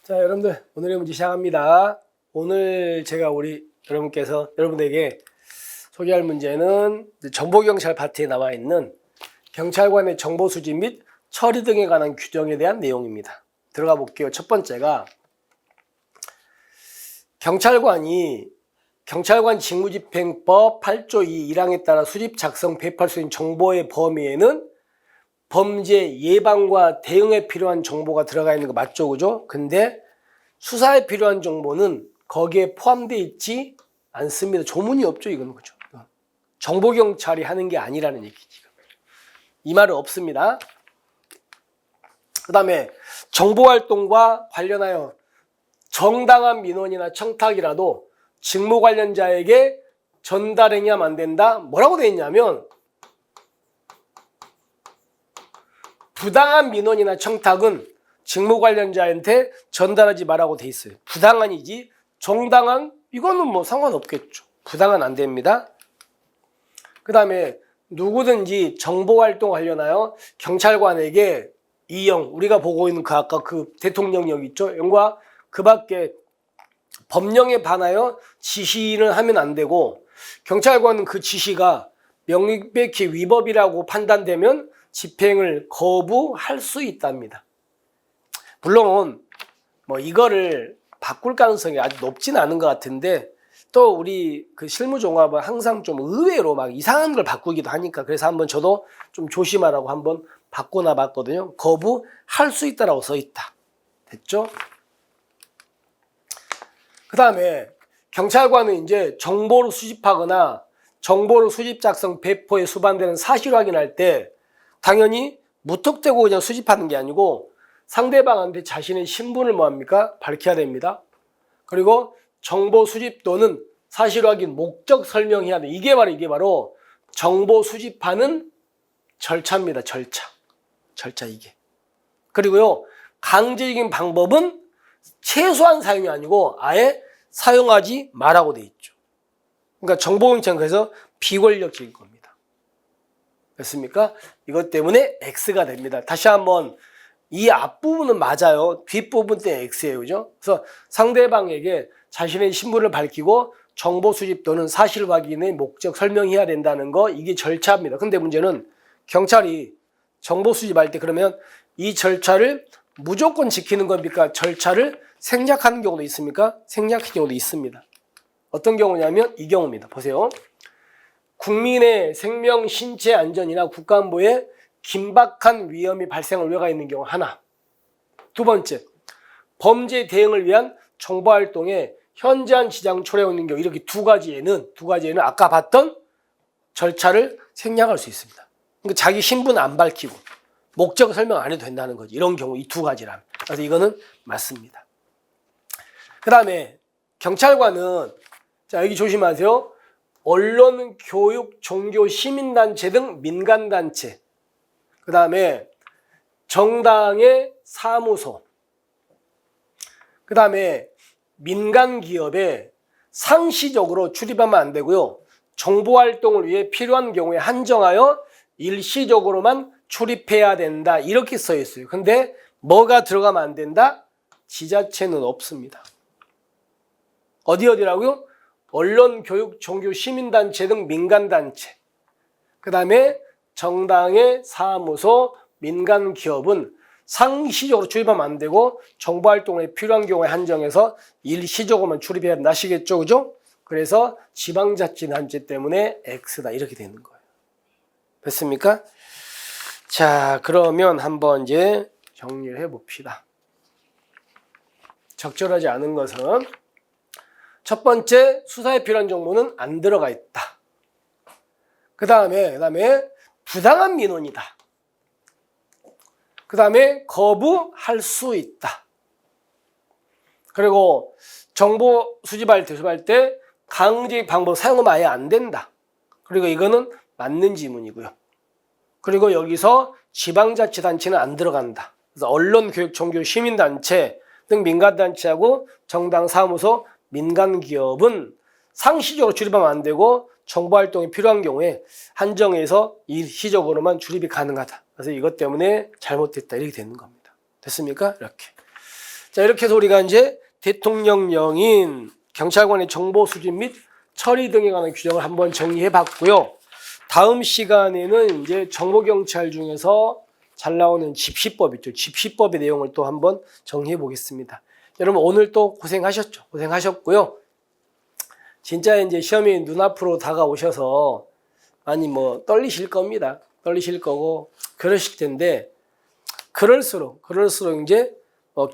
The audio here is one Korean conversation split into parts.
자, 여러분들 오늘의 문제 시작합니다. 오늘 제가 여러분에게 소개할 문제는 정보경찰 파트에 나와 있는 경찰관의 정보 수집 및 처리 등에 관한 규정에 대한 내용입니다. 들어가 볼게요. 첫 번째가 경찰관 직무집행법 8조 2 1항에 따라 수집, 작성, 배포할 수 있는 정보의 범위에는 범죄 예방과 대응에 필요한 정보가 들어가 있는 거 맞죠? 그죠? 근데 수사에 필요한 정보는 거기에 포함되어 있지 않습니다. 조문이 없죠, 이거는. 그죠? 정보경찰이 하는 게 아니라는 얘기지. 이 말은 없습니다. 그 다음에 정보활동과 관련하여 정당한 민원이나 청탁이라도 직무 관련자에게 전달해야만 안 된다. 뭐라고 되어 있냐면 부당한 민원이나 청탁은 직무 관련자한테 전달하지 말라고 돼 있어요. 부당한이지 정당한 이거는 뭐 상관없겠죠. 부당한 안 됩니다. 그 다음에 누구든지 정보활동 관련하여 경찰관에게 이영, 우리가 보고 있는 아까 그 대통령령 있죠. 영과 그 밖에 법령에 반하여 지시를 하면 안 되고, 경찰관은 그 지시가 명백히 위법이라고 판단되면 집행을 거부할 수 있답니다. 물론 뭐 이거를 바꿀 가능성이 아주 높지는 않은 것 같은데, 또 우리 그 실무종합은 항상 좀 의외로 막 이상한 걸 바꾸기도 하니까, 그래서 한번 저도 좀 조심하라고 한번 바꿔놔 봤거든요. 거부할 수 있다라고 써 있다. 됐죠? 그 다음에 경찰관은 이제 정보를 수집하거나 정보를 수집, 작성, 배포에 수반되는 사실 확인할 때 당연히 무턱대고 그냥 수집하는 게 아니고 상대방한테 자신의 신분을 뭐합니까? 밝혀야 됩니다. 그리고 정보 수집 또는 사실 확인 목적 설명해야 돼. 이게 바로 정보 수집하는 절차입니다. 절차 이게. 그리고요, 강제적인 방법은 최소한 사용이 아니고 아예 사용하지 말라고 돼 있죠. 그러니까 정보경찰은 그래서 비권력적인 겁니다. 됐습니까? 이것 때문에 X가 됩니다. 다시 한번, 이 앞부분은 맞아요. 뒷부분 때 X예요. 그죠? 그래서 상대방에게 자신의 신분을 밝히고 정보 수집 또는 사실 확인의 목적 설명해야 된다는 거, 이게 절차입니다. 근데 문제는 경찰이 정보 수집할 때 그러면 이 절차를 무조건 지키는 겁니까? 절차를 생략하는 경우도 있습니까? 생략하는 경우도 있습니다. 어떤 경우냐면 이 경우입니다. 보세요. 국민의 생명, 신체 안전이나 국가안보에 긴박한 위험이 발생할 우려가 있는 경우 하나. 두 번째, 범죄 대응을 위한 정보활동에 현저한 지장 초래가 있는 경우, 이렇게 두 가지에는 아까 봤던 절차를 생략할 수 있습니다. 그러니까 자기 신분 안 밝히고 목적 설명 안 해도 된다는 거지. 이런 경우 이 두 가지라면. 그래서 이거는 맞습니다. 그 다음에 경찰관은, 자, 여기 조심하세요. 언론, 교육, 종교, 시민단체 등 민간단체, 그 다음에 정당의 사무소, 그 다음에 민간기업에 상시적으로 출입하면 안 되고요. 정보활동을 위해 필요한 경우에 한정하여 일시적으로만 출입해야 된다. 이렇게 써 있어요. 근데 뭐가 들어가면 안 된다? 지자체는 없습니다. 어디라고요? 언론, 교육, 종교, 시민단체 등 민간단체, 그 다음에 정당의 사무소, 민간기업은 상시적으로 출입하면 안 되고 정보활동에 필요한 경우에 한정해서 일시적으로만 출입해야 된다. 아시겠죠? 그죠? 그래서 지방자치단체 때문에 X다. 이렇게 되는 거예요. 됐습니까? 자, 그러면 한번 이제 정리를 해봅시다. 적절하지 않은 것은, 첫 번째, 수사에 필요한 정보는 안 들어가 있다. 그 다음에 부당한 민원이다. 그 다음에 거부할 수 있다. 그리고 정보 수집할 때 강제 방법 사용하면 아예 안 된다. 그리고 이거는 맞는 지문이고요. 그리고 여기서 지방자치단체는 안 들어간다. 그래서 언론, 교육, 종교, 시민단체 등 민간단체하고 정당, 사무소, 민간기업은 상시적으로 출입하면 안 되고 정보활동이 필요한 경우에 한정해서 일시적으로만 출입이 가능하다. 그래서 이것 때문에 잘못됐다. 이렇게 되는 겁니다. 됐습니까? 이렇게. 자, 이렇게 해서 우리가 이제 대통령령인 경찰관의 정보 수집 및 처리 등에 관한 규정을 한번 정리해 봤고요. 다음 시간에는 이제 정보경찰 중에서 잘 나오는 집시법 있죠. 집시법의 내용을 또 한번 정리해 보겠습니다. 여러분 오늘 또 고생하셨죠. 고생하셨고요. 진짜 이제 시험이 눈앞으로 다가오셔서 많이 뭐 떨리실 겁니다. 떨리실 거고 그러실 텐데 그럴수록 이제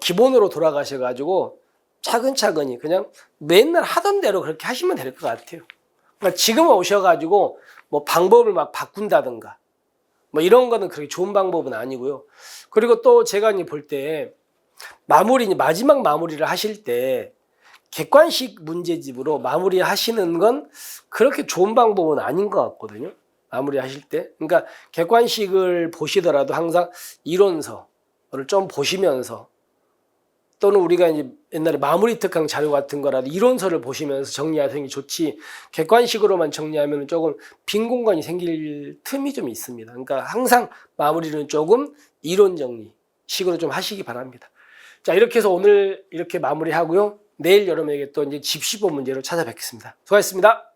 기본으로 돌아가셔가지고 차근차근히 그냥 맨날 하던 대로 그렇게 하시면 될 것 같아요. 그러니까 지금 오셔가지고 뭐 방법을 막 바꾼다든가 뭐 이런 거는 그렇게 좋은 방법은 아니고요. 그리고 또 제가 이제 볼 때 마지막 마무리를 하실 때 객관식 문제집으로 마무리하시는 건 그렇게 좋은 방법은 아닌 것 같거든요. 마무리하실 때. 그러니까 객관식을 보시더라도 항상 이론서를 좀 보시면서 또는 우리가 이제 옛날에 마무리 특강 자료 같은 거라도 이론서를 보시면서 정리하시는 게 좋지 객관식으로만 정리하면 조금 빈 공간이 생길 틈이 좀 있습니다. 그러니까 항상 마무리는 조금 이론 정리식으로 좀 하시기 바랍니다. 자, 이렇게 해서 오늘 이렇게 마무리하고요. 내일 여러분에게 또 이제 집시법 문제로 찾아뵙겠습니다. 수고하셨습니다.